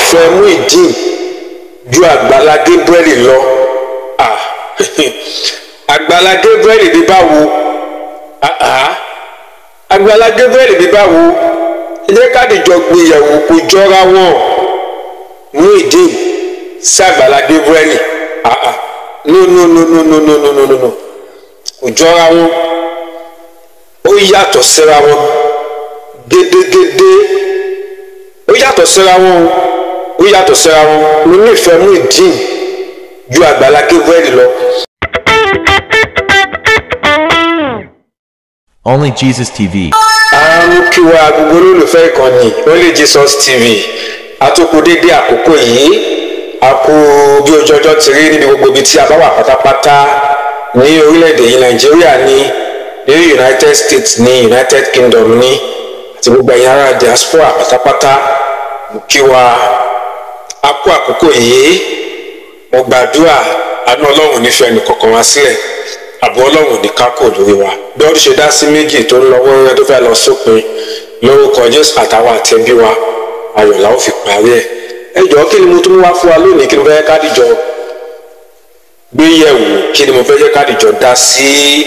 nífẹ̀ẹ́ Muyideen ju Agbala Gabriel lọ. Agbala Gabriel bí báwo? Agbala Gabriel bí báwo? Ẹ jẹ́ ká dìjọ gbéyẹ̀wò kò jọra wọn. Muyideen sí Agbala Gabriel. No. Kò jọra wọn. Ó yàtọ̀ síra wọn. Gédégédé. Ó yàtọ̀ síra wọn. Ó yàtọ̀ síra wọn. Mo nífẹ̀ẹ́ Muyideen ju Agbala Gabriel lọ. Only Jesus TV. Kí wa gbogbo olólùfẹ́ ìkànnì Only Jesus TV. Àtòkù dédé àkókò yìí. A kú bí ojú ọjọ́ ti rí níbi gbogbo ibi tí a bá wà pátápátá ní orílẹ̀-èdè yìí Nàìjíríà ní United States ní United Kingdom ní àti gbogbo ẹ̀yin ará diaspora pátápátá. Kí wa a kú àkókò yìí. Mo gbàdúrà àánú Ọlọ́run nífẹ̀ẹ́ ẹnì kọ̀ọ̀kan wá sílẹ̀. Àbọ̀ Ọlọ́run ní kákò lórí wa. Bí ọdún ṣe dá sí méjì tó ń lọ wọ́rẹ́ tó fẹ́ lọ sópin lórúkọ Jésù àtàwọn àtẹ̀bí wa ayọ̀ la ó fi parí ẹ̀. Ẹ jọ̀ọ́ kí ni mo tún wá fún wa lónìí, kí ni mo fẹ́ ká dìjọ gbé yẹ̀wò, kí ni mo fẹ́ jẹ́ ká dìjọ dá sí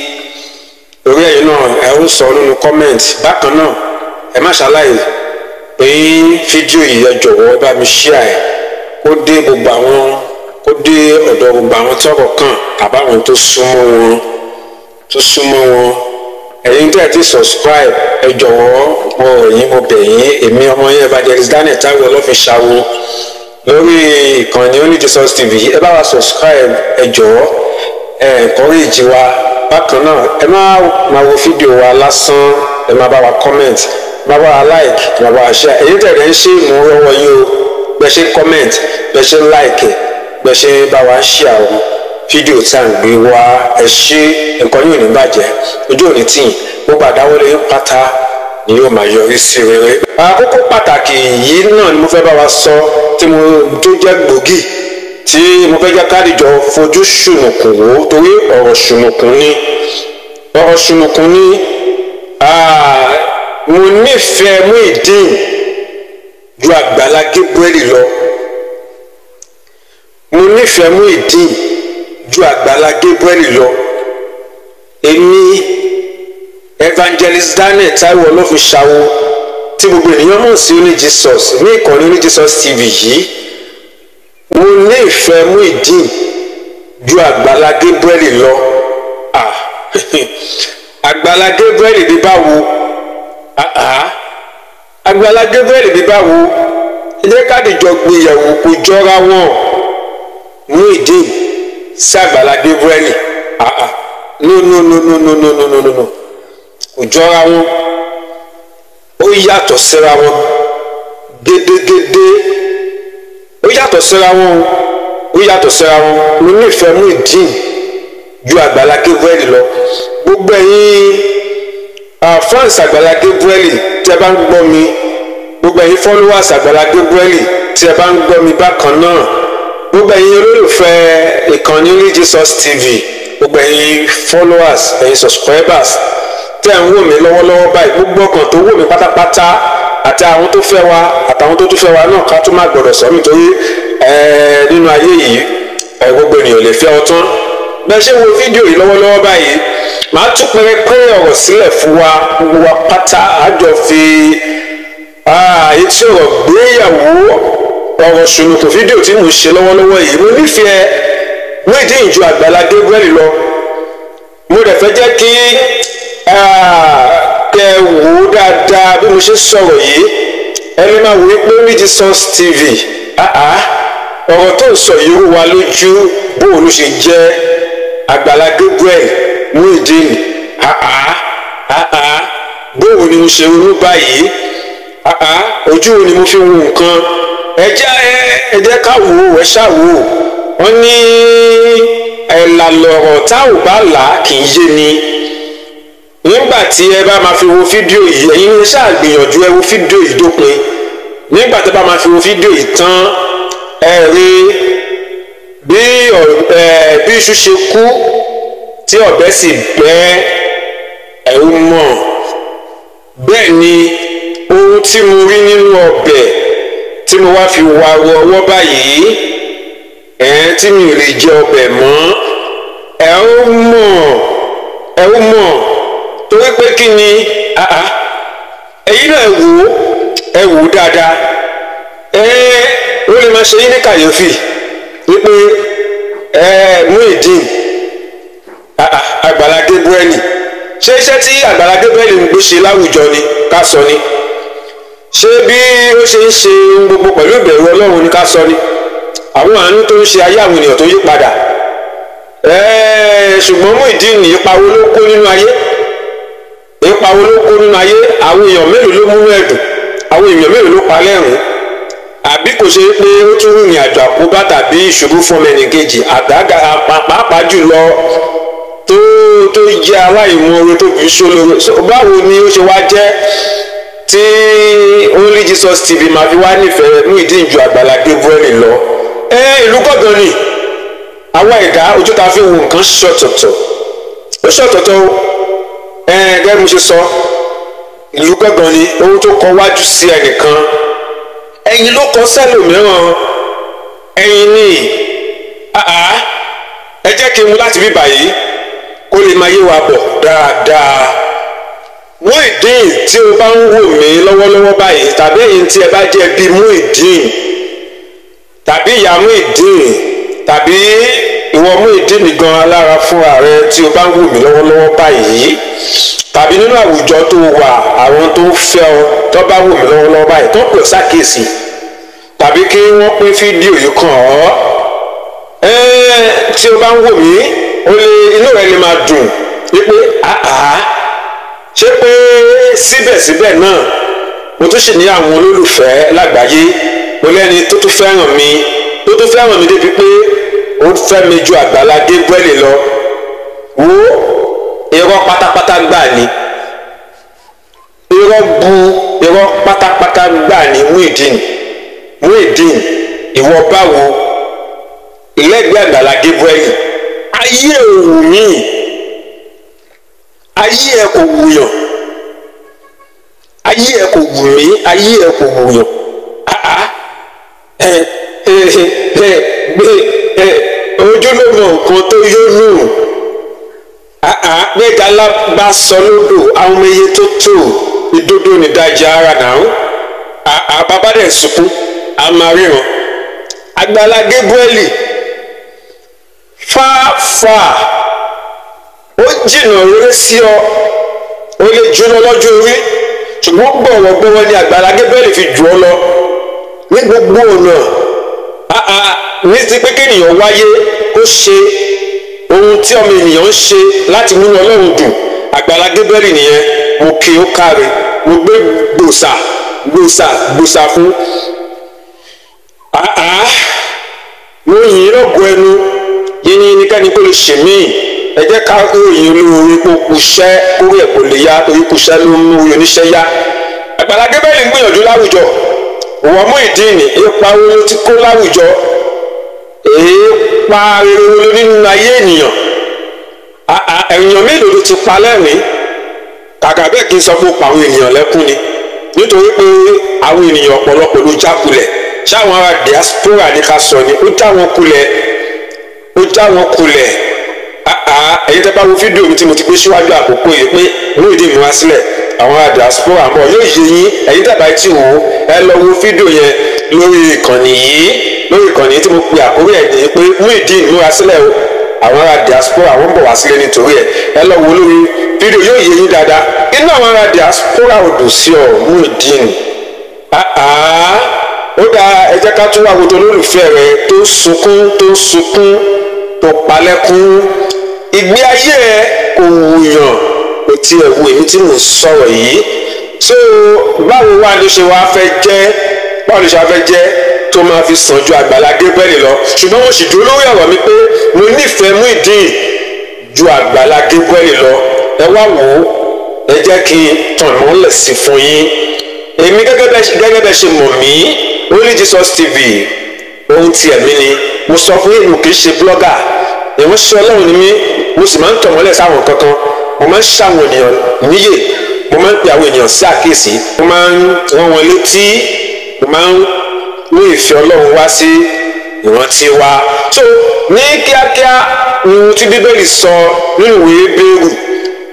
orí ẹ̀yin náà ẹ ó sọ nínú comment. Bákan náà ẹ má ṣàlàyé pé fídíò yìí ẹ jọ̀wọ́ bá mi share ẹ̀ kó dé gbogbo àwọn kó dé ọ̀dọ̀ gbogbo àwọn tọ́rọ̀ kàn tàbáwọn tó súnmọ́ wọn. Ẹ̀yin tẹ́ ẹ ti subscribe ẹ jọ̀wọ́ mo ẹ̀yin mo bẹ̀ yín. Èmi ọmọ yẹn Evangelist Daniel Taiwo Ọlọ́fin ṣàwo lórí ìkànnì Only Jesus TV. Ẹ bá wa subscribe ẹ jọ̀wọ́ encourage wa. Bákan náà ẹ máa wo fídíò wa lásán, ẹ máa bá wa comment, ẹ máa bá wa like, ẹ máa bá wa share. Ẹ̀yin tẹ́ ẹ ń ṣe ìmúlọ́wọ́ yín o, bẹ́ẹ̀ ṣe comment, bẹ́ẹ̀ ṣe like, bẹ́ẹ̀ ṣe bá wa share àwọn fídíò tí à ń gbé wá. Ẹ ṣe nǹkan yóò ní bàjẹ́, ojú ò ní tì yín, gbogbo àdáwọlé yín pátá ni yóò máa yọrí sí rere. Àkókò pàtàkì yìí náà ni mo fẹ́ bá wa sọ tó jẹ́ gbòógì tí mo fẹ́ jẹ́ kádìjọ fojú ṣùnùkùn wò torí ọ̀rọ̀ ṣùnùkùn ni. Mo nífẹ̀ẹ́ Muyideen ju Agbala Gabriel lọ. Mo nífẹ̀ẹ́ Muyideen ju Agbala Gabriel lọ. Èmi Evangelist Daniel Taiwo Ọlọ́fin ṣàwo tí gbogbo ènìyàn mọ̀ sí Only Jesus ní ìkànnì Only Jesus TV yìí. Mo nífẹ̀ẹ́ Muyideen ju Agbala Gabriel lọ. Agbala Gabriel bí báwo? Agbala Gabriel bí báwo? Ẹ jẹ́ ká dìjọ gbéyẹ̀wò kò jọra wọn. Muyideen sí Agbala Gabriel. No. Kò jọra wọn. Ó yàtọ̀ síra wọn. Gédégédé. Ó yàtọ̀ síra wọn. Ó yàtọ̀ síra wọn. Mo nífẹ̀ẹ́ Muyideen ju Agbala Gabriel lọ. Gbogbo ẹ̀yin fans Agbala Gabriel tí ẹ bá ń gbọ́ mi, gbogbo ẹ̀yin followers Agbala Gabriel tí ẹ bá ń gbọ́ mi bákan náà, gbogbo ẹ̀yin olólùfẹ́ ìkànnì Only Jesus TV, gbogbo ẹ̀yin followers, ẹ̀yin subscribers tẹ́ ń wò mí lọ́wọ́lọ́wọ́ báyìí, gbogbo ọkàn tó wò mí pátápátá àti àwọn tó fẹ́ wa àtàwọn tó tún fẹ́ wa náà ká tún má gbọ́dọ̀ sọ mí torí nínú ayé yìí gbogbo ènìyàn lè fẹ́ ọ tán. Bẹ́ẹ̀ ṣe wo fídíò yìí lọ́wọ́lọ́wọ́ báyìí, màá tún pẹ́rẹ́pẹ́rẹ́ ọ̀rọ̀ sílẹ̀ fún wa gbogbo wa pátá àjọ fi etí ọ̀rọ̀ gbéyàwó ọ̀rọ̀ ṣùnùkùn fídíò tí mò ń ṣe lọ́wọ́lọ́wọ́ yìí. Mo nífẹ̀ẹ́ Muyideen ju Agbala Gabriel lọ. Mo dẹ̀ fẹ́ jẹ́ kí kẹ́ wò ó dáadáa bí mo ṣe sọ̀rọ̀ yìí. Ẹni máa wò ó pé Only Jesus TV ọ̀rọ̀ tó ń sọ yìí rú wa lójú bóun ló ṣe jẹ́. Agbala Gabriel Muyideen bóun ni mo ṣe ronú báyìí. Ojú wo ni mo fi wo nǹkan. Ẹ jẹ́ ká wò ó, ẹ ṣá wò ó. Wọ́n ní ẹ̀là lọ̀rọ̀ tá ò bá là á kì í yé ni. Nígbà tí ẹ bá máa fi wo fídíò yìí, ẹ̀yin ní ṣáà gbìyànjú ẹ wo fídíò yìí dópin. Nígbà tí ẹ bá máa fi wo fídíò yìí tán, ẹ rí bí iṣu ṣe kú tí ọ̀bẹ sì bẹ́ ẹ̀ ń mọ̀. Bẹ́ẹ̀ ni ohun tí mo rí nínú ọbẹ̀ tí mo wá fi wá ọwọ́ báyìí tí mi ò lè jẹ ọbẹ̀ mọ́ ẹ ó mọ̀ torí pé kí ni ẹ̀yin náà ẹ wò dáadáa ó lè máa ṣe yín ní kàyéfì wípé Muyideen Agbala Gabriel ṣé iṣẹ́ tí Agbala Gabriel ń gbé ṣe láwùjọ ni ká sọ ni ṣé bí ó ṣe ń ṣe gbogbo pẹ̀lú ìbẹ̀rù Ọlọ́run ni ká sọ ni àwọn àánú tó ń ṣe ayé àwọn ènìyàn tó yí padà ṣùgbọ́n Muyideen ipa wo ló kó nínú ayé àwọn èèyàn mélòó ló múnú ẹ̀dùn àwọn èèyàn mélòó ló pa lẹ́rìn àbí kò ṣe pé ó tún rìnrìn àjò àkóbá tàbí ìṣubú fún ẹnìkejì àdága pàápàá jùlọ tó jẹ́ aláìmoore tó fi ṣólóore báwo ni ó ṣe wá jẹ́ tí Only Jesus TV máa fi wá nífẹ̀ẹ́ Muyideen ju Agbala Gabriel lọ ìlú gángan ni àwa ẹ̀dá ojú ta fi wo nǹkan ṣọ̀tọ̀tọ̀ ó ṣọ̀tọ̀tọ̀ gẹ́gẹ́ bí mo ṣe sọ ìlú gángan ni ohun tó kọ wájú sí ẹnìkan ẹ̀yìn ló kọ sẹ́lòmíràn ẹ̀yìn ni ẹ jẹ́ kí n mú láti bí báyìí kó lè máa yé wa bọ̀ dáadáa Muyideen tí o bá ń wò mí lọ́wọ́lọ́wọ́ báyìí tàbí èyí tí ẹ bá jẹ́ bí Muyideen tàbí ìyá Muyideen tàbí ìwọ Muyideen gan alára fún ààrẹ tí o bá ń wò mí lọ́wọ́lọ́wọ́ báyìí tàbí nínú àwùjọ tó wà àwọn tó fẹ́ ọ tó bá wò mí lọ́wọ́lọ́wọ́ báyìí tó pè sákèsì tàbí kí wọ́n pín fídíò yìí kàn ọ́ tí o bá ń wò mí inú rẹ lè máa dùn wípé ṣé pé síbẹ̀síbẹ̀ náà mo tún sì ní àwọn olólùfẹ́ lágbàáyé mo lẹ́ni tó tún fẹ́ràn mi débi pé ó fẹ́ mi ju Agbala Gabriel lọ wo irọ́ pátápátá gbà ní irọ́ pátápátá gbà ní Muyideen ìwọ báwo ìlẹ́gbẹ̀ẹ́ Agbala Gabriel ayé òwú mi ayé ẹ kò wùyàn ayé ẹ kò wù mí ayé ẹ kò wùyàn ojúlówó nǹkan tó yónú gbẹ̀gà bá sọ lódò àwọn ọmọ iye tó tó ìdodo nídajì ara náà bàbá dẹ̀ sunkún a máa ríran Agbala Gabriel fáfá ó jìnnà rere sí ọ ó lè jóná lọ́jọ́ orí ṣùgbọ́n gbọ̀wọ̀gbọ̀wọ̀ ni Agbala Gabriel fi jù ọ lọ ní gbogbo ọ̀nà ní ti pé kéèyàn wáyé kó ṣe ohun tí ọmọ ènìyàn ń ṣe láti múnú Ọlọ́run dùn Agbala Gabriel nìyẹn mo kí ó káre mo gbé gbòòsà fún mo yìn lọ́gọ̀ ẹnu yín ní kẹ́ni kó lè ṣe míì ẹ jẹ́ ká ròyìn olóore kó kuṣẹ́ kórè ẹ̀ kò lè yá torí kuṣẹ́ ló ń mú oníṣẹ́ yá Agbala Gabriel ń gbìyànjú láwùjọ òwò Muyideen ipa wo ló ti kó láwùjọ ipa rere wo ló nínú ayé ènìyàn èèyàn mélòó ló ti pa lẹ́rìn kàkà bẹ́ẹ̀ kí n sọ pé ó pa àwọn ènìyàn lẹ́kún ni nítorí pé àwọn ènìyàn ọ̀pọ̀lọpọ̀ ló já kulẹ̀ ṣáwọn ará diaspora ní ká sọ ni ó já wọn kulẹ̀ ẹ̀yin tẹ́ bá wo fídíò mi tí mo ti gbé síwájú àkókò yìí pé Muyideen mú wá sílẹ̀ àwọn ará diaspora ń bọ̀ yóò yé yín ẹ̀yin tẹ́ bá ti wò ó ẹ lọ wo fídíò yẹn lórí ìkànnì yìí tí mo pe àkórí ẹ̀ ní pé Muyideen mú wá sílẹ̀ o àwọn ará diaspora wọ́n ń bọ̀ wá sílẹ̀ nítorí ẹ lọ wo lórí fídíò yóò yé yín dáadáa inú àwọn ará diaspora ò dùn sí ọ Muyideen ó dáa ẹ jẹ́ ká tún wá wo tó lólùfẹ́ rẹ tó sunkún tó palẹ́kún ìgbé ayé ẹ kò wùyàn kò tiẹ̀ wù èmi tí mò ń sọ̀rọ̀ yìí so báwo wá ló ṣe wá fẹ́ jẹ́ tó máa fi sàn ju Agbala Gabriel lọ ṣùgbọ́n mo sì dúró lórí ọ̀rọ̀ mi pé mo nífẹ̀ẹ́ Muyideen ju Agbala Gabriel lọ ẹ wá wò ó ẹ jẹ́ kí n tàn mọ́lẹ̀ sí fún yín èmi gẹ́gẹ́ bẹ́ẹ̀ ṣe mọ̀ mí Only Jesus TV ohun tí ẹ̀mí ni mo sọ fún yín mo kì í ṣe blogger ìránṣẹ́ Ọlọ́run ni mí mo sì máa ń tàn mọ́lẹ̀ sáwọn kankan mo máa ń ṣàwọn ènìyàn níyè mo máa ń pe àwọn ènìyàn sí àkíyèsí mo máa ń rán wọn létí mo máa ń mú ìfẹ́ Ọlọ́run wá sí ìrántí wa. So ní kíákíá ni ohun tí Bíbélì sọ nínú ìwé Hébérù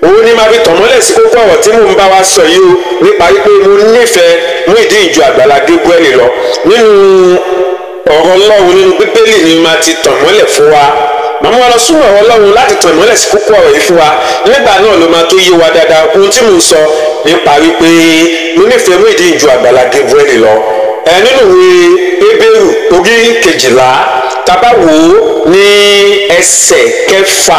òun ni máa fi tàn mọ́lẹ̀ sí kókó ọ̀rọ̀ tí mò ń bá wa sọ yìí o, nípa wípé mo nífẹ̀ẹ́ Muyideen ju Agbala Gabriel lọ. Nínú ọ̀rọ̀ Ọlọ́run nínú Bíbélì ni máa ti tàn mọ́lẹ̀ fún wa. Màmú wa lọ súnmọ́ ọ̀rọ̀ Ọlọ́run láti tàn mọ́lẹ̀ sí kókó ọ̀rọ̀ yìí fún wa. Nígbà náà ló máa tó yé wa dáadáa ohun tí mò ń sọ nípa wípé mo nífẹ̀ẹ́ Muyideen ju Agbala Gabriel lọ. Nínú ìwé Hébérù orí 12 tá bá wò ó ní ẹsẹ̀ 6,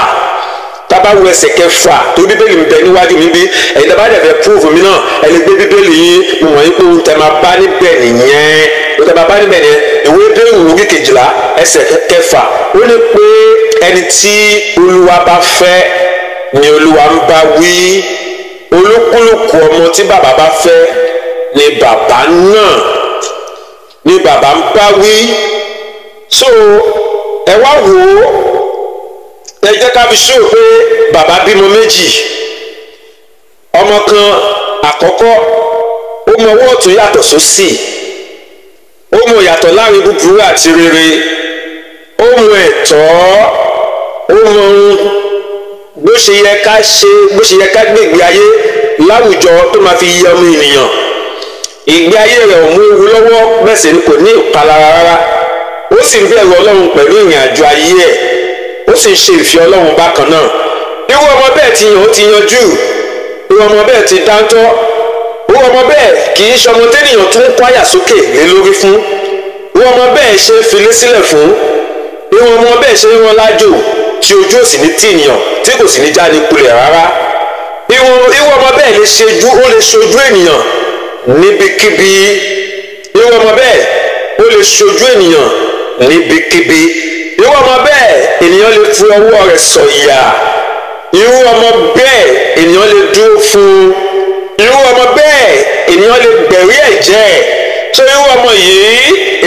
tábà wo ẹsẹ̀ 6 tó Bíbélì ń bẹ níwájú mi bí ẹ̀yin tábà dẹ̀ fẹ́ púrúfù mi náà ẹ lè gbé Bíbélì yín mo wọ̀nyí pé ohun tẹ́ máa bá níbẹ̀ nìyẹn, ohun tẹ́ máa bá níbẹ̀ nìyẹn. ìwé Hébérù orí 12 ẹsẹ̀ 6 ó ní pé ẹni tí Olúwa bá fẹ́ ni Olúwa ń bá wí, olúkúlùkù ọmọ tí bàbá bá fẹ́ ni bàbá náà ni bàbá ń bá wí. So ẹ wá wò ó, ẹ jẹ́ ká fi ṣó pé bàbá bímọ méjì, ọmọ kan àkọ́kọ́ ó mọ ọwọ́ ọ̀tún yàtọ̀ sósì, ó mọ yàtọ̀ láàrin búburú àti rere, ó mọ ẹ̀tọ́, ó mọ bó ṣe yẹ ká ṣe, bó ṣe yẹ ká gbègbè ayé láwùjọ tó máa fi yẹ ọmọ ènìyàn. Ìgbé ayé rẹ̀ ò mú ewu lọ́wọ́, bẹ́ẹ̀ sì ni kò ní ìpalára rárá, ó sì ń bẹ̀rù Ọlọ́run pẹ̀lú ìrìn àjò ayé ẹ̀, ó sì ń ṣe ìfẹ́ Ọlọ́run bákan náà. Irú ọmọ bẹ́ẹ̀ ti yàn ó ti yanjú, irú ọmọ bẹ́ẹ̀ ti dáńtọ́, irú ọmọ bẹ́ẹ̀ kì í ṣọmọ tẹ́nìyàn tó ń kwáyà sókè lé lórí fún, irú ọmọ bẹ́ẹ̀ ṣe é filé sílẹ̀ fún, irú ọmọ bẹ́ẹ̀ ṣe ń rán lájò tí ojú ò sì ní tì ènìyàn tí kò sì ní jáde kulẹ̀ rárá. Irú ọmọ bẹ́ẹ̀ lè ṣojú ènìyàn níbikíbi, irú ọmọ bẹ́ẹ̀ ó lè ṣojú ènìyàn níbikíbi, irú ọmọ bẹ́ẹ̀ ènìyàn lè fi ọwọ́ rẹ̀ sọ̀yà, irú ọmọ bẹ́ẹ̀ ènìyàn lè dúró fún, irú ọmọ bẹ́ẹ̀ ènìyàn lè gbẹ̀rí ẹ̀jẹ̀. tó irú ọmọ yìí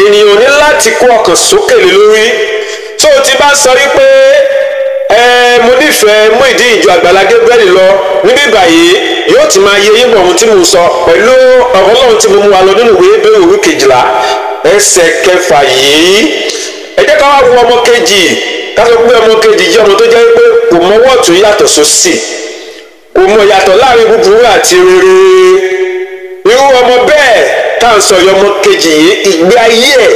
ènìyàn ní láti kó ọkàn sókè lé lórí. tó o ti bá sọ wípé mo nífẹ̀ẹ́ Muyideen ju Agbala Gabriel lọ níbí báyìí yóò ti máa yé yín bọ̀ ohun tí mo sọ pẹ̀lú ọ̀rọ̀ Ọlọ́run tí mo mú wa lọ nínú ìwé Hébérù orí 12 ẹsẹ̀ 6 yìí. ẹ jẹ́ ká wá wo ọmọ kejì, ká sọ pé ọmọ kejì jẹ́ ọmọ tó jẹ́ pé kò mọ ọwọ́ ọ̀tún yàtọ̀ sósì, kò mọ yàtọ̀ láàrin búburú àti rere. irú ọmọ bẹ́ẹ̀ tá à ń sọ yọ ọmọ kejì yìí, ìgbé ayé ẹ̀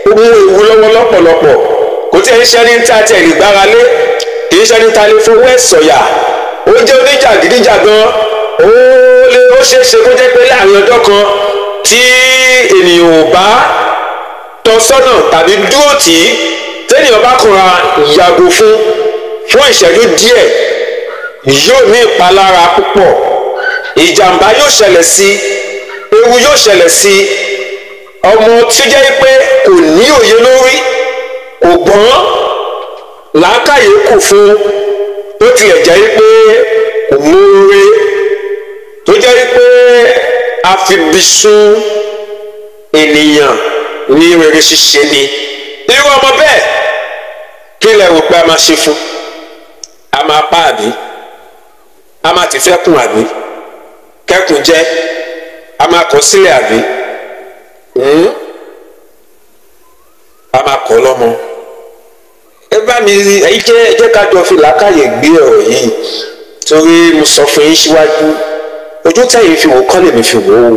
ó mú ewu lọ́wọ́ lọ́pọ̀lọpọ̀, kò tí ẹ ń ṣe ní tá a tiẹ̀ lè gbára lé, kì í ṣe ní ta lè fowó ẹ̀ sọ̀yà, ó jẹ́ oníjàgídíjàgan, ó ṣeé ṣe kó jẹ́ pé láàrin ọjọ́ kan tí ènìyàn ò bá tọ́ sọ́nà tàbí dúró tì í, tẹ́nìyàn bá kanra yàgò fún ìṣẹ́jú díẹ̀ yóò ní ìpalára púpọ̀, ìjàmbá yóò ṣẹlẹ̀ sí, ewu yóò ṣẹlẹ̀ sí. ọmọ tí ó jẹ́ pé kò ní òye lórí, kò gbọ́n, làákàyè kù fún, tó tilẹ̀ jẹ́ pé kò mọ̀ọ́re, tó jẹ́ pé àfibisùn ènìyàn ní rere ṣíṣe ni. irú ọmọ bẹ́ẹ̀ kí lẹ rò pé a máa ṣe fún? a máa pa àbí? a máa ti fẹ́ kùn àbí? kẹ́kùn jẹ́? a máa kọ̀ sílẹ̀ àbí? a máa kọ̀ lọ́mọ. ẹ bá mi rí, ẹ jẹ́ ká jọ fi làákàyè gbé ọ̀rọ̀ yìí, torí mo sọ fún yín síwájú, ojú tẹ̀yìn fi wò kọ́ lèmi fi wò ó,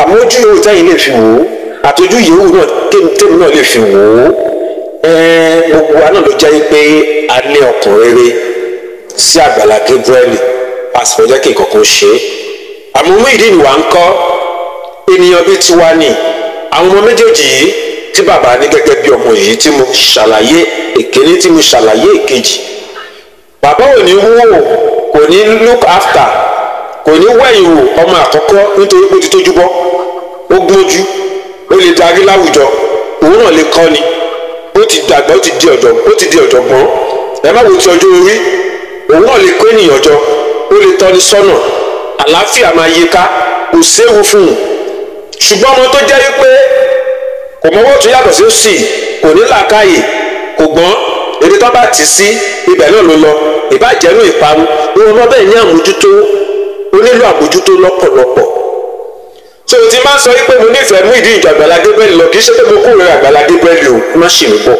àmọ́ ojú yòówù tẹ̀yìn lè fi wò ó, àtọ́jú yòówù náà tèmi náà lè fi wò ó. gbogbo wa náà ló jẹ́ pé a ní ọkàn rere sí Agbala Gabriel, a sì fẹ́ jẹ́ kí nǹkan kan ṣe é. àmọ́ Muyideen wà ń kọ́ ènìyàn bíi tiwa ni. àwọn ọmọ méjèèjì yìí tí bàbá ní gẹ́gẹ́ bí ọmọ yìí tí mo ṣàlàyé èkíní, tí mo ṣàlàyé èkejì, bàbá ò ní wò, kò ní look after, kò ní wẹ̀yìn wò ọmọ àkọ́kọ́ nítorí pé ó ti tójú bọ́, ó gbójú, ó lè darí láwùjọ, òun náà lè kọ́ ni, ó ti dàgbà, ó ti di ọ̀jọ̀gbọ́n. ẹ má wo ti ọjọ́ orí, òun náà lè kó ènìyàn jọ, ó lè tọ́ni sọ́nà, àlàáfíà máa yé ká, kò séwu fún un. ṣùgbọ́n ọmọ tó jẹ́ pé kò mọ́wọ́ tó yàtọ̀ sí òsì, kò ní làákàyè, kò gbọ́n, èdè tó bá tì sí ibẹ̀ náà ló lọ, ìbàjẹ́nu ìparun. irú ọmọ bẹ́ẹ̀ ní àmójútó, ó nílò àbójútó lọ́pọ̀lọpọ̀. so ti máa ń sọ wípé mo nífẹ̀ẹ́ Muyideen ju Agbala Gabriel lọ kì í ṣe pé mo kórìíra Agbala Gabriel o má ṣì mí bọ̀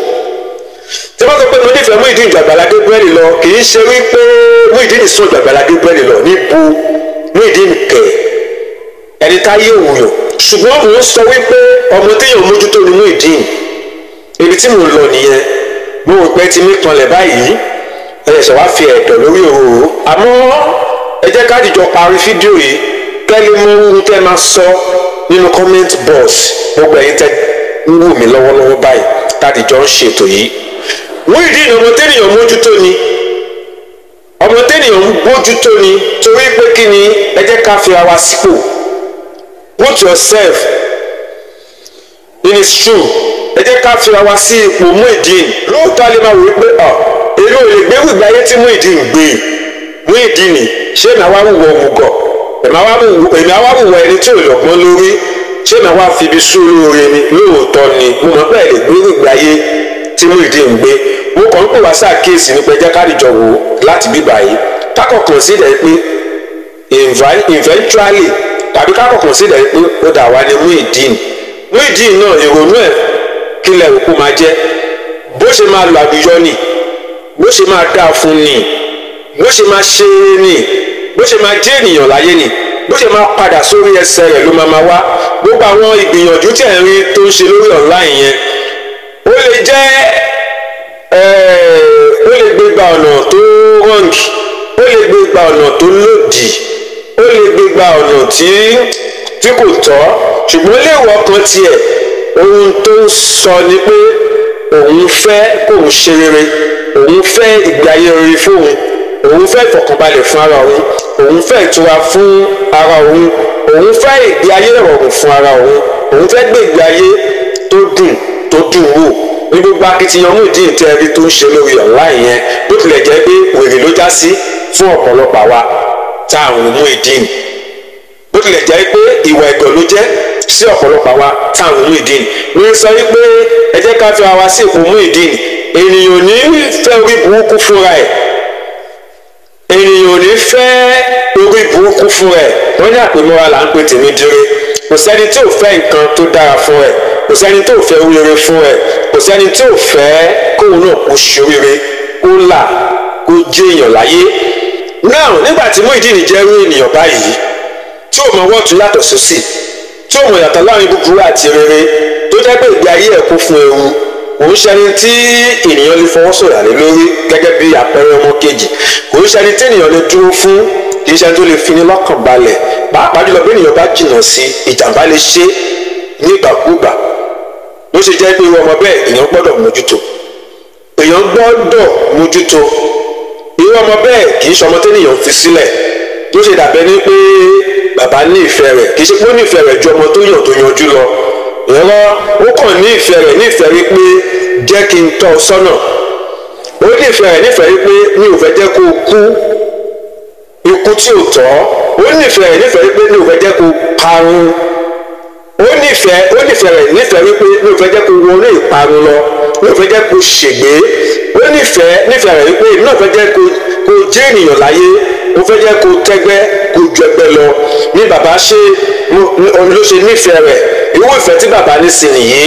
tí wọ́n sọ pé mo nífẹ̀ẹ́ Muyideen ju Agbala Gabriel lọ kì í ṣe wípé Muyideen sùn ju Agbala Gabriel lọ níbo Muyideen kẹ̀ ẹni táyé òwúyàn ṣùgbọ́n mò ń sọ wípé ọmọ téèyàn mójútó ni Muyideen ibi tí mò ń lọ nìyẹn mo rò pé ti mí kanlẹ̀ báyìí ẹ̀ṣẹ̀ wá fi ẹ̀dọ̀ lórí òróró àmọ́ ẹ jẹ́ ká dìjọ parí fídíò yìí kẹ́lẹ́ mú ohun tẹ́ máa sọ nínú comment box gbogbo ẹ̀yin tẹ́ ń wù mí lọ́wọ́lọ́wọ́ báyìí tádìjọ ń ṣètò yìí Muyideen ọmọ téèyàn mójútó ni ọmọ téèyàn ń bójútó ni torí pé kí ni ẹ jẹ́ ká fi ara sípò put yourself in his shoe ẹ jẹ́ ká fi ara sí ipò Muyideen lóòótọ́ lè máa wò wípé èmi ò lè gbé wìgbà ayé tí Muyideen gbé Muyideen ṣé màá wá wùwọ òmùgọ̀ èmi àwa wùwọ ẹni tí ò lọ́gbọ́n lórí ṣé màá wá fi ibi sú lóore ni lóòótọ́ ni mo mọ̀ pé ẹ lè gbé wìgbà ayé tí Muyideen gbé mo kàn ń pè wá ṣàkíyèsí nípa ẹjẹ́ kárìjọ wò láti bíbá yìí kákọ̀ọ̀kan sí ìdẹ̀ pé eventually tàbí kákọ̀ọ̀kan sí ìdẹ̀ pé ó dà wá ní Muyideen náà ìrònú ẹ̀ kílẹ̀ òkú máa jẹ́ bó ṣe máa lọ àdúyọ́ ni bó ṣe máa dáa fún ni bó ṣe máa ṣe é ni bó ṣe máa jẹ́ ènìyàn láyé ni bó ṣe máa padà sórí ẹsẹ̀ rẹ̀ ló máa wá gbogbo àwọn ìgbìyànjú tí ẹ̀ ń rí tó ń ṣe lórí online yẹn ó lè jẹ́ ó lè gbé gba ọ̀nà tó rọ́ǹgì ó lè gbé gba ọ̀nà tó lòdì ó lè gbé gba ọ̀nà tí kò tọ́ ṣùgbọ́n léèwọ̀ kan tiẹ̀ ohun tó ń sọ ni pé òun fẹ́ kóun ṣe rere òun fẹ́ ìgbé ayé rere fóun òun fẹ́ ìfọ̀kànbalẹ̀ fún ara òun fẹ́ ìtura fún ara òun fẹ́ ìgbé ayé ìrọ̀rùn fún ara òun fẹ́ gbé ìgbé ayé tó dùn wò ní gbogbo akitiyan Muyideen tẹ́rí tó ń ṣe lórí online yẹn bó tilẹ̀ jẹ́ pé wèrè ló já sí fún ọ̀pọ̀lọpọ̀ àwa tá à ń wo Muyideen bó tilẹ̀ jẹ́ pé ìwà ẹ̀gàn ló jẹ́ sí ọ̀pọ̀lọpọ̀ àwa tá à ń wo Muyideen ní sọ wípé ẹ jẹ́ ká fi àwa sí ipò Muyideen ènìyàn ò ní fẹ́ orí burúkú fúnra ẹ̀ ènìyàn ò ní fẹ́ orí burúkú fúnra ẹ̀ wọ́n ní àpèmọ́ra là ń pè tèmi dire kò sẹ́ni tí ò fẹ́ nǹkan tó dára fún ẹ̀ kò sẹ́ni tó fẹ́ oríire fún ẹ̀ kò sẹ́ni tí ò fẹ́ kóun náà kó ṣoríire kó là kó jẹ́ èèyàn láyé náà nígbà tí Muyideen jẹ́ irú ènìyàn báyìí tí ò mọ wọ́ọ̀tún yàtọ̀ sósì tí ò mọ yàtọ̀ láàrin búburú àti rere tó jẹ́ pé ìgbé ayé ẹ̀ kún fún ewu òun ṣẹni tí ènìyàn lè fọwọ́ sọ̀rọ̀ lé lórí gẹ́gẹ́ bí àpẹẹrẹ ọmọ kejì òun ṣẹni tí ènìyàn lè dúró fún kì í ṣẹni tó lè fini lọ́kàn balẹ̀ pàápàá jùlọ bí ènìyàn bá jìnnà sí ìjàmbá lè ṣe nígbàkúgbà ló ṣe jẹ́ pé irú ọmọ bẹ́ẹ̀ èèyàn gbọ́dọ̀ mójútó irú ọmọ bẹ́ẹ̀ kì í ṣọmọ tẹ́nìyàn fi sílẹ̀ ló ṣe dàbẹ́ ní pé bàbá ní ìfẹ́ rẹ̀ kì í ṣe pé ó ní ìfẹ́ rẹ̀ ju ọmọ tó yanjú lọ ìrọ́ ó kàn ní ìfẹ́ rẹ̀ nífẹ̀ẹ́ rí pé jẹ́ kí n tọ́ ọ sọ́nà ó ní ìfẹ́ rẹ̀ nífẹ̀ẹ́ rí pé mi ò fẹ́ jẹ́ kó kú ikú tí ò tọ́ ó ní ìfẹ́ rẹ̀ nífẹ̀ẹ́ rí pé mi ò fẹ́ jẹ́ kó parun ó nífẹ̀ẹ́ rẹ̀ nífẹ̀ẹ́ rí pé mi ò fẹ́ jẹ́ kó wọnú ìparun lọ mi ò fẹ́ jẹ́ kó ṣègbé ó nífẹ̀ẹ́ rẹ̀ rí pé mi náà fẹ́ jẹ́ kó jẹ́ ènìyàn láyé mo fẹ́ jẹ́ kó tẹ́gbẹ́ kó ju ẹgbẹ́ lọ ní bàbá ló ṣe nífẹ̀ẹ́ rẹ̀ irú ìfẹ́ tí bàbá ní sí nìyí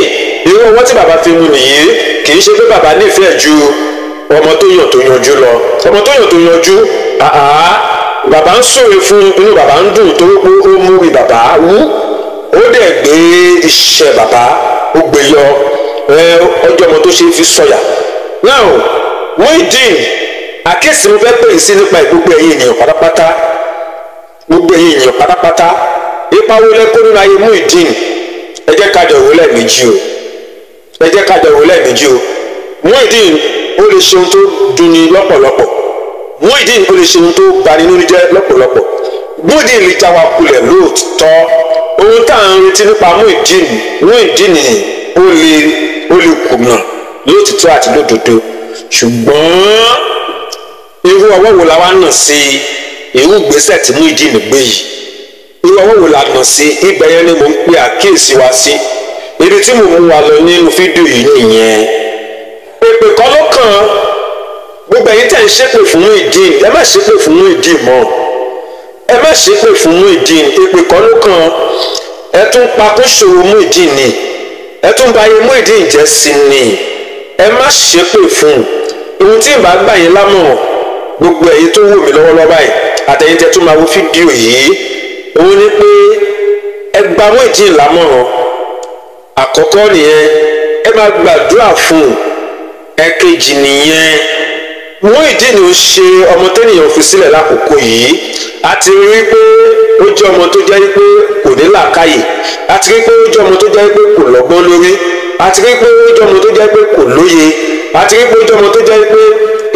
irú ọwọ́ tí bàbá fi mú nìyí kì í ṣe pé bàbá nífẹ̀ẹ́ ju ọmọ tó yanjú lọ ọmọ tó yanjú bàbá ń súre fún inú bàbá ń dùn torí pé ó mú rí bàbá wú ó dẹ̀ gbé iṣẹ́ bàbá ó gbé yọ ọjọ́ ọmọ tó ṣe fi sọ̀yà now Muyideen àkíyèsí mo fẹ́ pè é sí nípa gbogbo ẹ̀yin ènìyàn pátápátá ipa wo lẹ́kọ́ nínú ayé Muyideen ẹ jẹ́ ká jọ wò lẹ́ẹ̀mejì o Muyideen ó lè ṣe ohun tó dunni lọ́pọ̀lọpọ̀ Muyideen ó lè ṣe ohun tó bani nínú jẹ́ lọ́pọ̀lọpọ̀ Muyideen lè já wa kulẹ̀ lóòótọ́ ohun tá à ń retí nípa Muyideen ó lè kùnà lóòtítọ́ àti lódodo ṣùgbọ́n irú ọwọ́ wo la wá nà sí irú ìgbésẹ̀ tí Muyideen gbé yìí irú ọwọ́ wo la nà sí ibẹ̀ yẹn ni mo ń pe àkíyèsí wa sí ibi tí mo mú wa lọ nínú fídíò yìí nìyẹn èpè kọ́ ló kàn gbogbo ẹ̀yin tẹ̀ ń ṣépè fún Muyideen ẹ má ṣépè fún Muyideen mọ́ ẹ má ṣépè fún Muyideen èpè kọ́ ló kàn ẹ tún pa kó ṣòro Muyideen ni, ẹ tún bà ayé Muyideen jẹ́ sí ni. Ẹ má ṣépè fún ohun tí ìbá gbà yín lámọ̀ràn gbogbo ẹ̀yin tó wò mí lọ́wọ́lọ́wọ́ báyìí àtẹ̀yin tẹ́ tún máa wo fídíò yìí, òun ni pé ẹ gba Muyideen lámọ̀ràn. Àkọ́kọ́ nìyẹn, ẹ máa gbàdúrà fún. Ẹ̀kejì nìyẹn, Muyideen ò ṣe ọmọ tẹ́nìyàn fi sílẹ̀ lákòókò yìí. A ti rí i pé ó jẹ́ ọmọ tó jẹ́ pé kò ní làákàyè, a ti rí i pé ó jẹ́ ọmọ tó jẹ́ pé kò lọ́gbọ́n lórí, a ti rí i pé ó jẹ́ ọmọ tó jẹ́ pé kò lóye, a ti rí i pé ó jẹ́ ọmọ tó jẹ́ pé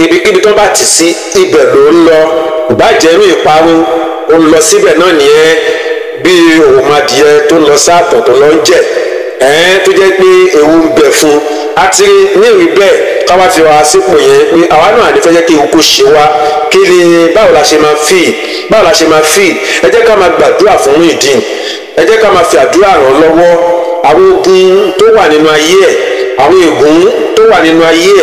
ibikíbi tó bá tì sí ibẹ̀ ló ń lọ. Ìbájẹ́rú ìparun ó ń lọ síbẹ̀ náà nìyẹn, bí òmàdìyẹ tó ń lọ sáàtọ̀ tó lọ ń jẹ tó jẹ́ pé ewu ń bẹ fún. A ti rí ní ìrí bẹ́ẹ̀ káwá fi wá sípò yẹn pé àwa náà àní fẹ́ jẹ́ kí ewu kó ṣe wá, kí ni báwo la ṣe máa fi ẹ jẹ́ ká máa gbàdúrà fún Muyideen, ẹ jẹ́ ká máa fi àdúrà ràn lọ́wọ́. Àwọn ogun tó wà nínú ayé ẹ̀, àwọn ègún tó wà nínú ayé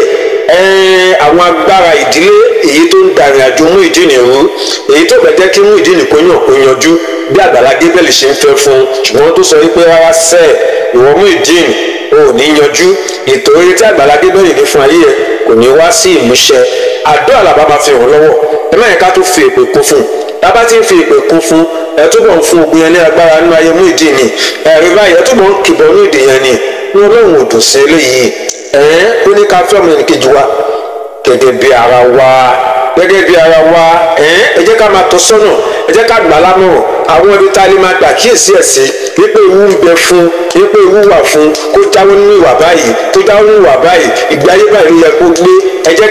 ẹ̀, àwọn agbára ìdílé èyí tó ń darin àjò Muyideen rú, èyí tó bẹ̀ jẹ́ kí Muyideen kó yanjú bí Agbala Gabriel ṣe ń fẹ́ fún, ṣùgbọ́n tó sọ wípé rárá sẹ́ẹ̀ ìwọ Muyideen ò ní yanjú, ètò eré tí Agbala Gabriel ní fún ayé ẹ kò ní wá sí ìmúṣẹ. Àdúrà làbá máa fi ràn lọ́wọ́. Ẹ má yẹ ká tó fi èpè kún fún. Tábà tí ń fi èpè kún fún, ẹ túbọ̀ ń fún ogun yẹn ní agbára nínú ayé Muyideen ni. Ẹ̀rí báyìí ẹ túbọ̀ ń kìbọ̀ ní èdè yẹn ni. Ní Ọlọ́run ò dùn sí eléyìí. Ó ní ká fẹ́ ọmọ ẹnìkejì wa gẹ́gẹ́ bí ara wa, ẹ jẹ́ ká máa tọ́ sọ́nà, ẹ jẹ́ ká gbà lámọ̀ràn. Àwọn ibi tá a lè máa gbà kíyèsí ẹ̀ sí wípé ewu ń bẹ fún, wípé ewu wà fún, kó jáwọ́ nínú ìwà báyìí, tó jáwọ́ nínú ìwà báyìí, ìgbé ayé báyìí ló yẹ kó gbé. Ẹ jẹ́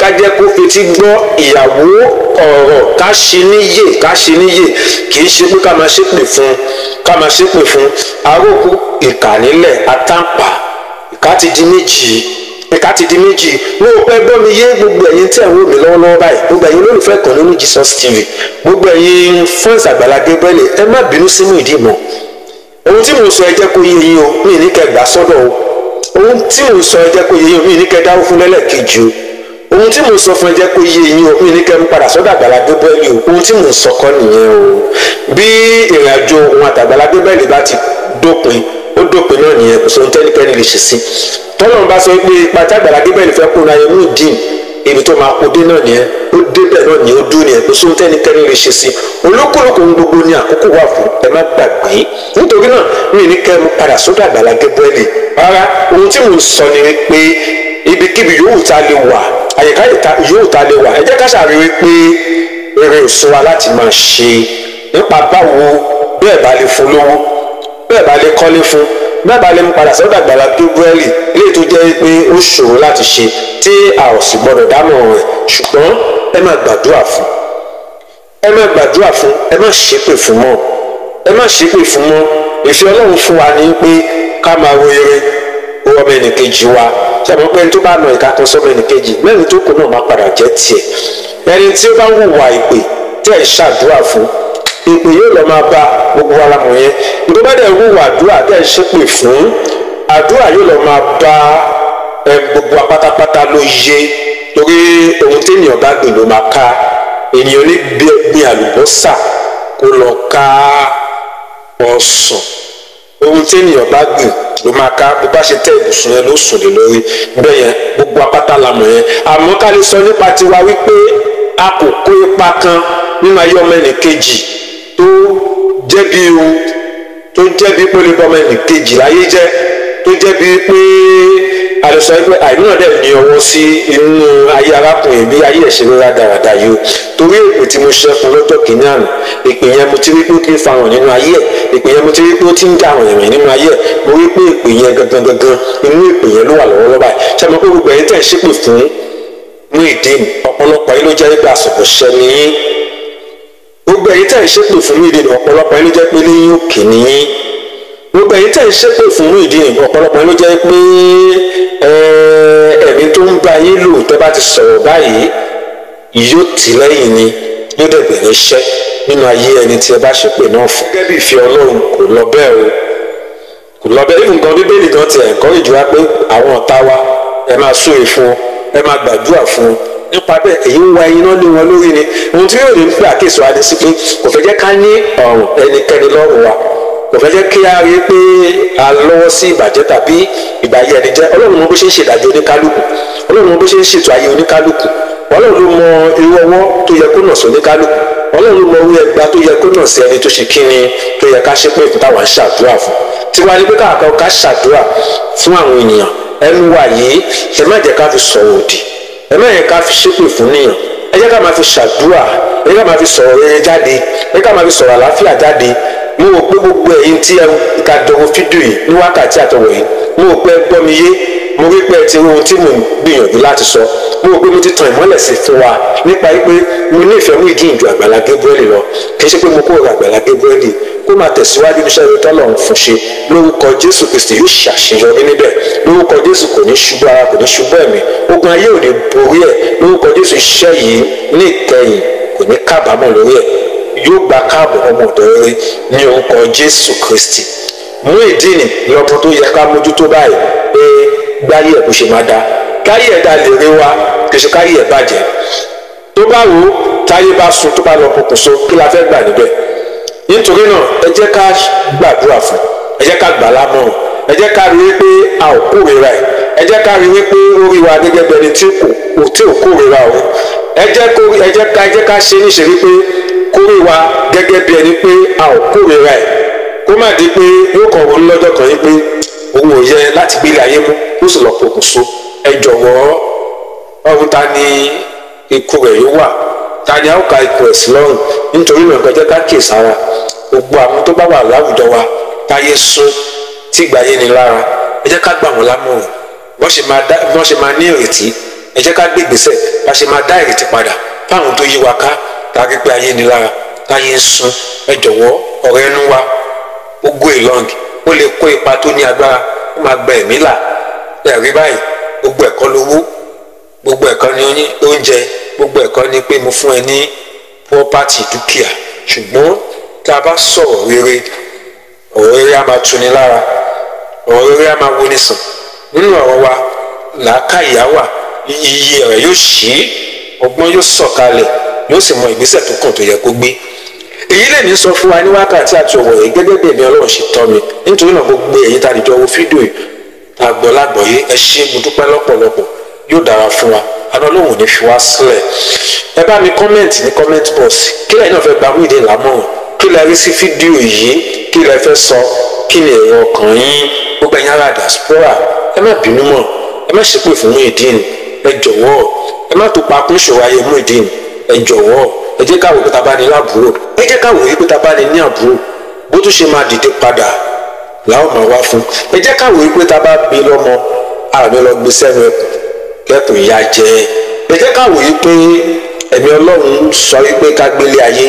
ká jẹ́ kó fetí gbọ́ ìyàwó ọ̀rọ̀, ká ṣe níyè, kì í ṣe pé ká máa ṣépè fún. Arókù ìkà nílẹ̀ àtàǹpà, ìkà ti di méjì. Mo ò pẹ́ gbọ́ mi yé gbogbo ẹ̀yin tí ẹ̀ ń wò mí lọ́wọ́lọ́wọ́ báyìí, gbogbo ẹ̀yin olólùfẹ́ kan nínú Jesus TV, gbogbo ẹ̀yin fans Agbala Gabriel, ẹ má bínú sí Muyideen mọ́. Ohun tí mo sọ ẹ jẹ́ kó yé yín o, mi ní kẹ́ gbà sọ́dọ̀ o. Ohun tí mo sọ ẹ jẹ́ kó yé yín o, mi ní kẹ́ dáwọ́ fún lẹ́lẹ́kejì o. Ohun tí mo sọ fún ẹ jẹ́ kó yé yín o, mi ní kẹ́ mú padà sọ́dọ̀ Agbala Gabriel o. Ohun tí mo sọ kọ́ nìyẹn o. Bí ìrìn àjò òun àti Agbala Gabriel bá ti dópin, ó dópin náà nìyẹn, kò sóhun tẹ́nikẹ́ni lè ṣe sí. Tọ́lọ́run bá sọ pé ipa tí Agbala Gabriel fẹ́ kó náà yẹ Muyideen, ibi tó máa kó dé náà nìyẹn, ó débẹ̀ náà nìyẹn, ó dún nìyẹn, kò sóhun tẹ́nikẹ́ni lè ṣe sí. Olúkúlùkù ohun gbogbo ní àkókò wà fún, ẹ má gbàgbé. Nítorí náà mi ní kẹ́ mú padà sọ́dọ̀ Agbala Gabriel rárá. Ohun tí mo sọ ni pé ibikíbi yòówù tá a lè wà, àyíká yòówù tá a lè wà, ẹ jẹ́ ká ṣàríwí pé eré òsùn wa láti máa ṣe. Nípa báwo bẹ́ẹ̀ bá lè fún lówó, bẹ́ẹ̀ bá lè kọ́lé fún, bẹ́ẹ̀ bá lè mú padà sọ́dọ̀ Agbala Gabriel, eléyìí tó jẹ́ pé ó ṣòro láti ṣe tí a ò sì gbọ́dọ̀ dámọ̀ràn rẹ̀. Ṣùgbọ́n ẹ má gbàdúrà fún, ẹ má ṣépè fún mọ́. Ìfẹ́ Ọlọ́run fún wa ní pé ká máa ro ire ọmọ ẹnìkejì wa. Ṣàmọ́ pé ẹni tó bá nà ìka kan sọ́mọ ẹnìkejì, mẹ́rin tó kù náà má padà jẹ́ tiẹ̀. Ẹni tí ó bá ń hùwà ìpè tí ẹ̀ ń ṣàdúrà fún, ìpè yóò lọ máa bá gbogbo ara mọ̀ yẹn. Ìgbà bá dẹ̀ hùwà àdúrà tẹ̀ ń ṣépè fún, àdúrà yóò lọ máa bá gbogbo apátápátá ló yé. Torí ohun tí ènìyàn bá gbìn ló máa ká. Ènìyàn ní gbin àlùbọ́sà kó lọ ká ọsàn. Ohun tí ènìyàn bá gbìn ló máa ká. Bó bá ṣe tẹ́ ibùsùn yẹn ló sùn lé lórí. Bẹ́ẹ̀ yẹn gbogbo apáta la mọ̀ yẹn. Àmọ́ ká lè sọ nípa tiwa wípé a kò kó ipa kan nínú ayé ọmọ ẹnìkejì tó jẹ́ bí pé ó lè bọ́ ọmọ ẹnìkejì láyé jẹ́, tó jẹ́ bí pé a lè sọ pé àìní náà dẹ̀ ní ọwọ́ sí inú ayé arákùnrin bí ayé ẹ̀ ṣe lóra dáradára yìí o. Torí èpè tí mo ṣẹ́ fún lọ́jọ́ kìíní àná, èpè yẹn mo ti rí pé ó ti ń fa hàn nínú ayé ẹ̀, èpè yẹn mo ti rí pé ó ti ń dá àwọn èèyàn nínú ayé ẹ̀. Mo rí pé èpè yẹn gangan inú èpè yẹn ló wà lọ́wọ́lọ́wọ́ báyìí. Ṣé mo pé gbogbo ẹ̀yin tẹ̀ ń ṣépè fún Muyideen, ọ̀pọ̀lọpọ̀ yín ló jẹ́ pé àsọ̀kọ̀ṣẹ́ ni yín. Gbogbo ẹ̀yin tẹ̀ ń ṣépè fún Muyideen, ọ̀pọ̀lọpọ̀ yín ló jẹ́ pé lẹ́yìn òkè ni yín. Gbogbo ẹ̀yin tẹ̀ ń ṣépè fún Muyideen, ọ̀pọ̀lọpọ̀ yín ló jẹ́ pé ẹ̀mí tó ń bá yín lò tẹ́ bá ti sọ̀rọ̀ báyìí yóò tì lẹ́yìn ni, yóò dẹ̀ bẹ̀rẹ̀ iṣẹ́ nínú ayé ẹni tí ẹ bá ṣépè náà fún. Gẹ́gẹ́ bí ìfẹ́ Ọlọ́run kò lọ bẹ́ẹ̀ o, kò lọ bẹ́ẹ̀. Nǹkan Bíbélì gan ti encourage wa pé àwọn ọ̀tá wa ẹ máa súre fún, ẹ máa gbàdúrà fún. Nípa bẹ́ẹ̀ èyí ń wa iná lé wọn lórí ni. Ohun tí yóò lè ń pè àkíyèsí wa ni sí pé kò fẹ́ jẹ́ ká ní ọ̀rùn ẹnikẹ́ni lọ́rùn wa. kò fẹ́ jẹ́ kí a rí pé a lọ́wọ́ sí ìbàjẹ́ tàbí ìbàyé ẹni jẹ́. Ọlọ́run mọ bó ṣe ń ṣèdájọ́ oníkálukú, Ọlọ́run mọ bó ṣe ń ṣètò ayé oníkálukú, Ọlọ́run ló mọ irú ọwọ́ tó yẹ kó nà sí oníkálukú, Ọlọ́run ló mọ irú ẹgbà tó yẹ kó nà sí ẹni tó ṣe kíni tó yẹ ká ṣe pé ìfún táwa ń ṣàdúrà fún. Tiwa ni pé ká ṣàdúrà fún àwọn ènìyàn. Ẹnu wa yìí ẹ má jẹ́ ká fi sọ̀rọ̀ òdì, ẹ má jẹ́ ká fi ṣépè fún níyàn, ẹ jẹ́ ká máa fi ṣàdúrà, ẹ jẹ́ ká máa fi sọ̀rọ̀ rere jáde, ẹ jẹ́ ká máa fi sọ̀rọ̀ àlàáfíà jáde. Mo rò pé gbogbo ẹ̀yin tí ẹ ká dọ̀wọ́ fídíò yìí ní wákàtí àtọwọ̀ yìí, mo rò pé ẹ gbọ́ mi yé, mo rí pé ẹ ti rí ohun tí mò ń gbìyànjú láti sọ. Mo rò pé mo ti tan ìmọ́lẹ̀ sí fún wa nípa pé mo ní ìfẹ́ mú ìdí ìjọ Àgbàlá Gabriel lọ. Kì í ṣe pé mo kórìíra Àgbàlá Gabriel, kó máa tẹ̀síwájú níṣẹ́ rere tọ́lọ́run fún ṣe. Lórúkọ Jésù Kristi yóò ṣàṣeyọrí níbẹ̀. Lórúkọ Jésù kò ní ṣubú ara, kò ní ṣubú ẹ̀mí. Ogun ayé ò ní borí ẹ̀. Lórúkọ Jésù iṣẹ́ yìí ní ìkẹyìn kò ní kábàámọ̀ lórí ẹ̀. Yóò gba káàbọ̀ ọmọ ọ̀dọ̀ rere ní orúkọ Jésù Kristi. Muyideen ní ọkàn tó yẹ ká mójútó báyìí pé gbáyé ẹ̀ kò ṣe máa da. Káyé ẹ̀ dá lè rí wa, kì í ṣe káyé ẹ̀ bàjẹ́. Tó bá wò ó táyé bá sun tó bá lọ pokùnso, kí la fẹ́ gbà níbẹ̀? Nítorí náà ẹ jẹ́ ká gbàdúrà fún, ẹ jẹ́ ká gbà lámọ̀ràn, ẹ jẹ́ ká rí wípé a ò kórìíra ẹ̀, ẹ jẹ́ ká rí wípé ó rí wa gẹ́gẹ́ bí ẹni tí ò kórìíra o. Ẹ jẹ́ ká ṣe níṣe wípé kó rí wa gẹ́gẹ́ bí ẹni pé a ò kórìíra ẹ̀, kó má di pé yóò kàn wọ́n lọ́jọ́ kan yín pé òun ò yẹ láti gbélé ayé mú ó sì lọ pokùnso. Ẹ jọ̀wọ́ ọ̀run ta ni ikú rẹ̀ yóò wà, ta ni a ó ka ikú ẹ̀ sí lọ́rùn. Nítorí náà ẹ jẹ́ ká kíyèsára gbogbo àwọn tó bá wà láwùjọ wa táyé sún tí ìgbà yé ni lára, ẹ jẹ́ ká gbà wọ́n lámọ̀ràn bọ́n ṣe máa ní ìrètí, ẹ jẹ́ ká gbé ìgbésẹ̀ bá ṣe máa dá ìrètí padà fáwọn tó yí wa ká tàbí pé ayé ni lára táyé ń sún. Ẹ jọ̀wọ́ ọ̀rọ̀ ẹnu wa ó go along, ó lè kó ipa tó ní agbára, ó máa gba ẹ̀mí là. Ẹ̀rí báyìí gbogbo ẹ̀kọ́ lówó, gbogbo ẹ̀kọ́ ni oúnjẹ, gbogbo ẹ̀kọ́ ni pé mo fún ẹ ní property dúkìá. Ṣùgbọ́n tá a bá sọ̀rọ̀ rere, ọ̀rọ̀ rere á máa tuni lára, ọ̀rọ̀ rere á máa woni sàn. Nínú ọ̀rọ̀ wa làákàyè á wà, iye rẹ̀ yóò ṣí, ọgbọ́n yóò sọ̀kalẹ̀, yóò sì mọ ìgbésẹ̀ tó kàn tó yẹ kó gbé. Èyí lè ní sọ fún wa ní wákàtí àti ọ̀wọ̀ yìí gẹ́gẹ́ bí ẹ̀mí Ọlọ́run ṣe tọ́ mi. Nítorí náà gbogbo èyí tá a dìjọ wo fídíò yìí àgbọ̀ lágbọ̀ọ́yé, ẹ ṣé, mo dúpẹ́ lọ́pọ̀lọpọ̀, yóò dára fún wa, àná Ọlọ́run ò ní fi wá sílẹ̀. Ẹ bá mi kọ́mẹ̀ntì ní comment box, kí lẹ́yìn náà fẹ́ gba Muyideen lámọ̀ràn, kí lẹ rí sí fídíò yìí, kí lẹ fẹ́ sọ, kí ni èrò ọkàn yín. Gbogbo ẹ̀yin ará diaspora, ẹ má bínú mọ́, ẹ má ṣépè fún Muyideen, ẹ jọ̀wọ́, ẹ má tó pa kún ìṣòro ayé Muyideen, ẹ jọ̀wọ́, ẹ jẹ́ ká wò pé ta bá ní láàbúrò, ẹ jẹ́ ká wò pé ta bá ní àbúrò, bó tún ṣe máa dìde padà làwọn máa wá fún. Ẹ jẹ́ ká wò pé ta bá bí lọ́mọ àmì lọ gbé sẹ́nu kẹ́kùn ìyá jẹ. Ẹ jẹ́ ká wò pé ẹ̀mí Ọlọ́run sọ wípé ká gbélé ayé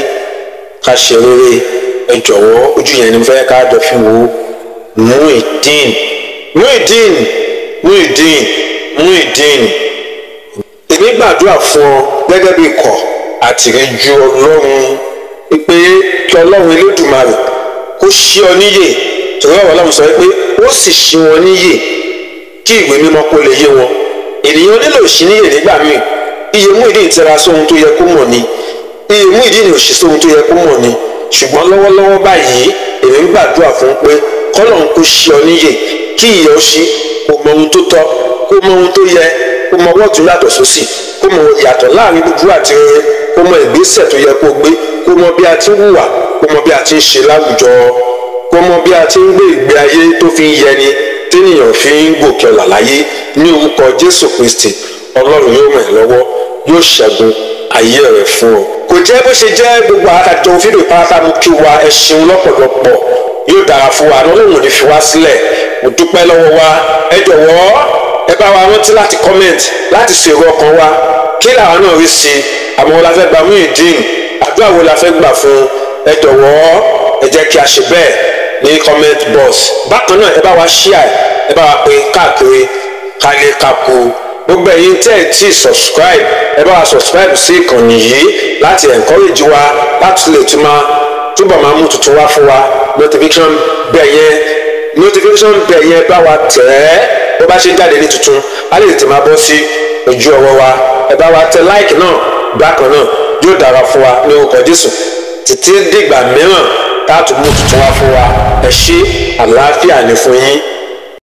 ká ṣe rere. Ẹ jọ̀wọ́, ojú yẹn ni fẹ́ ká jọ fi wo Muyideen. Èmi gbàdúrà fún ọ gẹ́gẹ́ bí ikọ̀ àtìrẹ́jú Ọlọ́run pé kí Ọlọ́run Elédùmarè kó ṣí ọ níyè. Torí ọ̀rọ̀ Ọlọ́run sọ pé ó sì ṣí wọn níyè kí ìwé mímọ́ kó lè yé wọn. Ènìyàn nílò ìṣíníyè nígbà míì. Iye Muyideen tẹra sóhun tó yẹ kó mọ̀ ni, iye Muyideen ò ṣe sóhun tó yẹ kó mọ̀ ni. Ṣùgbọ́n lọ́wọ́lọ́wọ́ báyìí èmi ń gbàdúrà fún pé k'Ọlọ́run kó ṣí ọ níyè, kí ìyè ó ṣí, kó mọ ohun tó tọ́, kó mọ ohun tó yẹ, kó mọ ọwọ́ tó yàtọ̀ sósì, kó mọ ìyàtọ̀ láàrin búburú àti rere, kó mọ ìgbésẹ̀ tó yẹ kó gbé, kó mọ bí a ti ń hùwà, kó mọ bí a ti ń ṣe láwùjọ, kó mọ bí a ti ń gbé ìgbé ayé tó fi ń yẹni, ténìyàn fi ń gòkè ọ̀là láyé. Ní orúkọ Jésù Kristi, Ọlọ́run yóò ràn ẹ́ lọ́wọ́, yóò ṣẹ́gun ayé rẹ̀ fún ọ. Kò jẹ́ bó ṣe jẹ́, gbogbo àkàtọ̀ fídíò pátá mú kí wa, ẹ ṣeun lọ́pọ̀lọpọ̀, yóò dára fún wa, Ọlọ́run ò ní fi wá sílẹ̀. Mo dúpẹ́ lọ́wọ́ wa. Ẹ jọ̀wọ́, ẹ bá wa rántí láti comment, láti ṣe èrò ọkàn wa, kí làwọn náà rí sí i. Àmọ́ wo la fẹ́ gba Muyideen, àdúrà wo la fẹ́ gbà fún. Ẹ jọ̀wọ́, ẹ jẹ́ kí a ṣe bẹ́ẹ̀ ní comment box. Bákan náà ẹ bá wa share, ẹ bá wa pín káàkiri kálé kákó. Gbogbo ẹ̀yin tẹ́ ẹ tí subscribe, ẹ bá wa subscribe sí ìkànnì yìí láti encourage wa, láti lè túbọ̀ máa mú tuntun wá fún wa. Notification bell yẹn bá wa tẹ̀ ẹ́, bó bá ṣe ń jáde ní tuntun á lè tètè máa bọ́ sí ojú ọwọ́ wa. Ẹ bá wa tẹ like náà, bákan náà yóò dára fún wa ní orúkọ Jésù. Títí dìgbà mìíràn tá a tún mú tuntun wá fún wa. ẹ ṣé àlàáfíà ní fún yín.